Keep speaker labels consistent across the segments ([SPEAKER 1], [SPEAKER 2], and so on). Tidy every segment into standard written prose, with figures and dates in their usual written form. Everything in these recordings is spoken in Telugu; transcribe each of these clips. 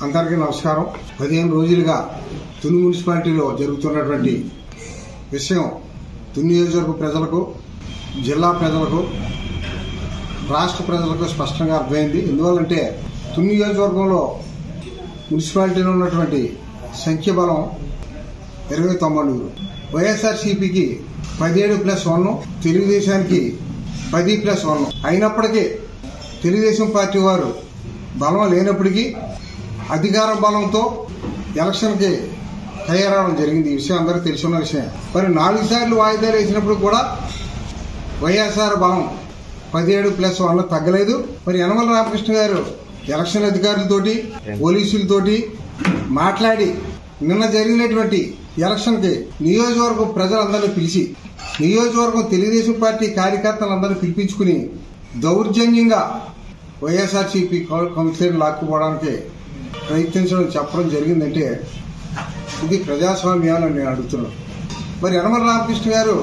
[SPEAKER 1] అందరికీ నమస్కారం. 15 రోజులుగా తుని మున్సిపాలిటీలో జరుగుతున్నటువంటి విషయం తుని నియోజకవర్గ ప్రజలకు, జిల్లా ప్రజలకు, రాష్ట్ర ప్రజలకు స్పష్టంగా అర్థమైంది. ఎందువల్లంటే తుని నియోజకవర్గంలో మున్సిపాలిటీలో ఉన్నటువంటి సంఖ్యాబలం 29. వైఎస్ఆర్సీపీకి 17+1, తెలుగుదేశానికి 10+1. అయినప్పటికీ తెలుగుదేశం పార్టీ వారు బలం లేనప్పటికీ అధికార బలంతో ఎలక్షన్కి తయారవడం జరిగింది. ఈ విషయం అందరికీ తెలిసిన విషయం. మరి 4 సార్లు వాయిదాలు వేసినప్పుడు కూడా వైఎస్ఆర్ బలం 17+1 తగ్గలేదు. మరి యనమల రామకృష్ణ గారు ఎలక్షన్ అధికారులతోటి, పోలీసులతోటి మాట్లాడి నిన్న జరిగినటువంటి ఎలక్షన్కి నియోజకవర్గం ప్రజలందరినీ పిలిచి, నియోజకవర్గం తెలుగుదేశం పార్టీ కార్యకర్తలందరినీ పిలిపించుకుని దౌర్జన్యంగా వైఎస్ఆర్సీపీ కౌన్సిలర్ లాక్కుపోవడానికి ప్రయత్నించడం చెప్పడం జరిగిందంటే ఇది ప్రజాస్వామ్యాన్ని నేను అడుగుతున్నాను. మరి యనమల రామకృష్ణ గారు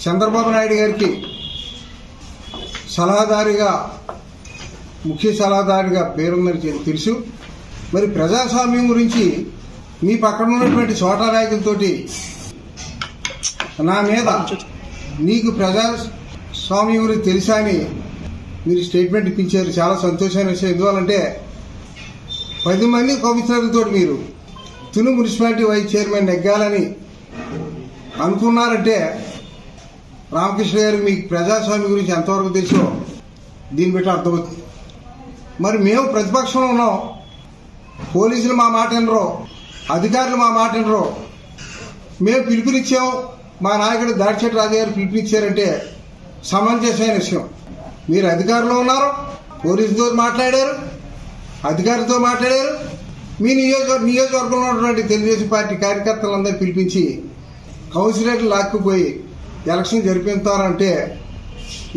[SPEAKER 1] చంద్రబాబు నాయుడు గారికి సలహాదారిగా, ముఖ్య సలహాదారిగా పేరుందని తెలుసు. మరి ప్రజాస్వామ్యం గురించి మీ పక్కన ఉన్నటువంటి చోటా నాయకులతోటి నా మీద నీకు ప్రజాస్వామ్యం గురించి తెలుసా అని మీరు స్టేట్మెంట్ ఇప్పించారు. చాలా సంతోషమైన విషయం. ఎందువల్లంటే 10 మంది కౌన్సిలర్లతో మీరు తుని మున్సిపాలిటీ వైస్ చైర్మన్ నెగ్గాలని అనుకున్నారంటే రామకృష్ణ గారికి మీకు ప్రజాస్వామ్యం గురించి ఎంతవరకు తెలుసో దీన్ని బట్టి అర్థమవుతుంది. మరి మేము ప్రతిపక్షంలో ఉన్నాం, పోలీసులు మా మాట వినరు, అధికారులు మా మాట వినరు. మేము పిలుపునిచ్చాం, మా నాయకుడు దాడిశెట్టి రాజు గారు పిలుపునిచ్చారంటే సమంజసమైన విషయం. మీరు అధికారంలో ఉన్నారు, పోలీసులతో మాట్లాడారు, అధికారులతో మాట్లాడారు. మీ నియోజకవర్గంలో ఉన్నటువంటి తెలుగుదేశం పార్టీ కార్యకర్తలందరూ పిలిపించి కౌన్సిలర్లు లాక్కుపోయి ఎలక్షన్ జరిపిస్తారంటే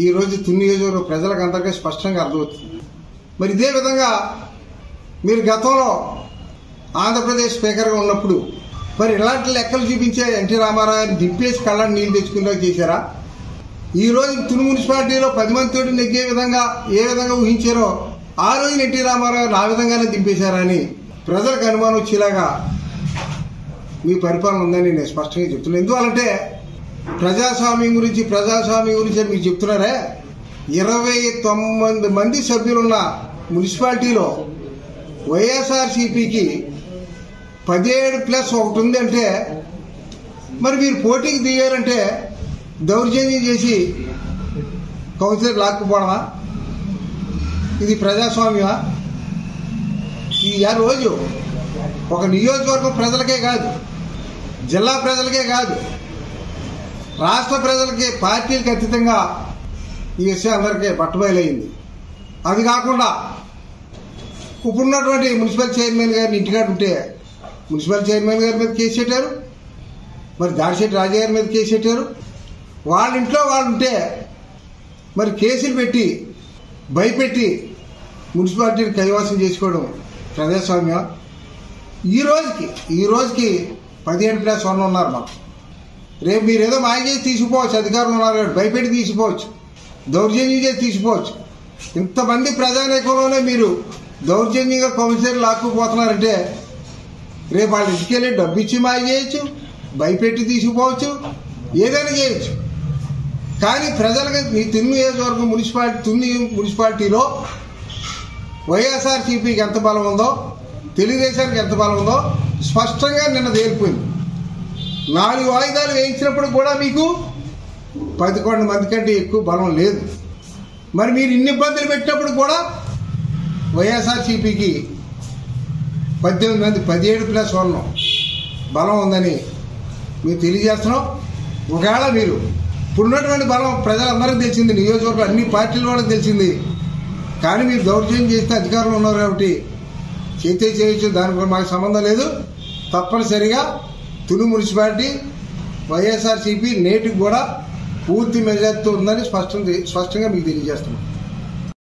[SPEAKER 1] ఈరోజు తుని నియోజకవర్గ ప్రజలకు అందరికీ స్పష్టంగా అర్థమవుతుంది. మరి ఇదే విధంగా మీరు గతంలో ఆంధ్రప్రదేశ్ స్పీకర్గా ఉన్నప్పుడు మరి ఇలాంటి లెక్కలు చూపించే ఎన్టీ రామారావు గారిని దింపేసి కళ్ళని నీళ్లు తెచ్చుకునేలా చేశారా? ఈ రోజు తుని మున్సిపాలిటీలో 10 మందితో నెగ్గే విధంగా ఏ విధంగా ఊహించారో ఆ రోజు ఎన్టీ రామారావు ఆ విధంగానే దింపేశారా అని ప్రజలకు అనుమానం వచ్చేలాగా మీ పరిపాలన ఉందని నేను స్పష్టంగా చెప్తున్నాను. ఎందువల్లంటే ప్రజాస్వామ్యం గురించి మీరు చెప్తున్నారే, 29 మంది సభ్యులున్న మున్సిపాలిటీలో వైఎస్ఆర్సీపీకి 17+1 ఉంది అంటే మరి మీరు పోటీకి దిగారంటే దౌర్జన్యం చేసి కౌన్సిలర్ లాక్కుపోవడమా? ఇది ప్రజాస్వామ్యమా? ఈ రోజు ఒక నియోజకవర్గం ప్రజలకే కాదు, జిల్లా ప్రజలకే కాదు, రాష్ట్ర ప్రజలకి, పార్టీలకు అతీతంగా ఈ విషయం అందరికీ పట్టుబయలైంది. అది కాకుండా ఇప్పుడున్నటువంటి మున్సిపల్ చైర్మన్ గారిని ఇంటికాడ ఉంటే మున్సిపల్ చైర్మన్ గారి మీద కేసు పెట్టారు, మరి దాడిశెట్టి రాజు గారి మీద కేసు పెట్టారు. వాళ్ళ ఇంట్లో వాళ్ళు ఉంటే మరి కేసులు పెట్టి భయపెట్టి మున్సిపాలిటీని కైవసం చేసుకోవడం ప్రజాస్వామ్యం. ఈ రోజుకి 17+1 ఉన్నారు మాకు. రేపు మీరేదో మాయ చేసి తీసుకుపోవచ్చు, అధికారులు ఉన్నారు భయపెట్టి తీసుకుపోవచ్చు, దౌర్జన్యం చేసి తీసుకుపోవచ్చు. ఇంతమంది ప్రజానీకంలోనే మీరు దౌర్జన్యంగా కౌన్సిలర్ లాక్కుపోతున్నారంటే రేపు వాళ్ళ ఇంటికి వెళ్ళి డబ్బు ఇచ్చి మాయ చేయొచ్చు, భయపెట్టి తీసుకుపోవచ్చు, ఏదైనా చేయొచ్చు. కానీ ప్రజలకు మీ తుని నియోజకవర్గం తుని మున్సిపాలిటీలో వైఎస్ఆర్సీపీకి ఎంత బలం ఉందో, తెలుగుదేశానికి ఎంత బలం ఉందో స్పష్టంగా నిన్న తేలిపోయింది. 4 వాయిదాలు వేయించినప్పుడు కూడా మీకు 11 మంది కంటే ఎక్కువ బలం లేదు. మరి మీరు ఇన్ని ఇబ్బందులు పెట్టినప్పుడు కూడా వైఎస్ఆర్సీపీకి 18 మంది 17+1 బలం ఉందని మీరు తెలియజేస్తున్నాం. ఒకవేళ మీరు ఇప్పుడున్నటువంటి బలం ప్రజలందరికీ తెలిసింది, నియోజకవర్గం అన్ని పార్టీల వాళ్ళకి తెలిసింది. కానీ మీరు దౌర్జన్యం చేస్తే అధికారులు ఉన్నారు కాబట్టి చేయొచ్చు, దానికి మాకు సంబంధం లేదు. తప్పనిసరిగా తుని మున్సిపాలిటీ వైఎస్ఆర్సీపీ నేటికి కూడా పూర్తి మెజార్టీతో ఉందని స్పష్టంగా మీకు తెలియజేస్తున్నాం.